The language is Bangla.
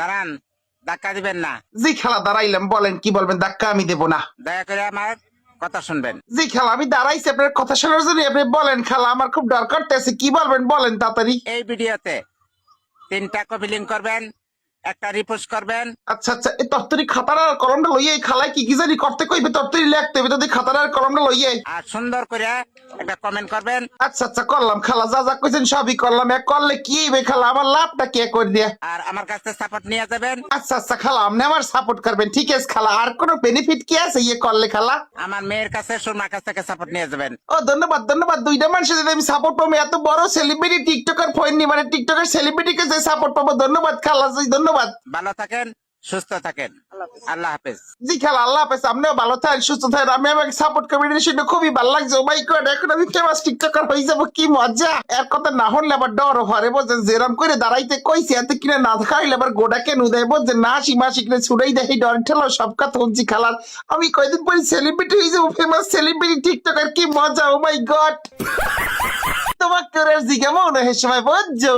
দাঁড়ান, ধাক্কা দিবেন না। জি খালা দাঁড়াইলাম, বলেন কি বলবেন, ধাক্কা আমি দেবো না। দয়া করে আমার কথা শুনবেন। জি খালা আমি দাঁড়াইছি আপনার কথা শোনার জন্য, আপনি বলেন খালা, আমার খুব ডর করতেছে, কি বলবেন বলেন তাড়াতাড়ি। এই ভিডিওতে 3টা কপি লিঙ্ক করবেন, একটা রিপোস্ট করবেন। আচ্ছা আচ্ছা, এই তত্তরি খাতার আর কলমটা লইয়ে এই খালায় কি কি জানি করতে কইবে, তত্তরি লিখতে হবে তো খাতার আর কলমটা লইয়ে। আর সুন্দর করে একটা কমেন্ট করবেন। আচ্ছা আচ্ছা করলাম খালা, যা যা কইছেন সবই করলাম। এক করলে কি হইবে খালা, আমার লাভটা কে করে দিয়ে। আর আমার কাছে সাপোর্ট নিয়ে যাবেন। আচ্ছা আচ্ছা খালা, আপনি আমার সাপোর্ট করবেন, ঠিক আছে খালা। আর কোনো বেনিফিট কি আছে ইয়ে করলে খালা? আমার মেয়ের কাছে, সুরমার কাছ থেকে সাপোর্ট নিয়ে যাবেন। ও ধন্যবাদ ধন্যবাদ, দুইটা মানুষের যদি আমি সাপোর্ট পাবো, এত বড় সেলিব্রিটি টিকটকার ফোন নি, মানে টিকটকের সেলিব্রিটিকে যে সাপোর্ট পাবো, ধন্যবাদ খালা জি, ধন্যবাদ। ভালো থাকেন, সুস্থ থাকেন, আল্লাহ হাফেজ। জি খালা আল্লাহ হাফেজ, আপনিও ভালো থাকেন সুস্থ থাকেন। আমি আমাকে সাপোর্ট করবেন, শুনে খুবই ভালো লাগছে। ও মাই গড, এখন আমি ফেমাস টিকটকার হয়ে যাবো, কি মজা। এর কথা না হলে আবার ডর ভরে, বোঝেন যেরম করে দাঁড়াইতে কইছি, এত কিনে না খাইলে আবার গোডা কেন দেয়, বোঝেন না হাসি মাসি কিনে ছুড়াই দেখি ডর ঠেলো সব কথা শুনছি খালার। আমি কয়দিন পরে সেলিব্রিটি হয়ে যাবো, ফেমাস সেলিব্রিটি টিকটকার, কি মজা। ও মাই গড, তোমাকে জিজ্ঞামা মনে হয় সময় বুঝছো।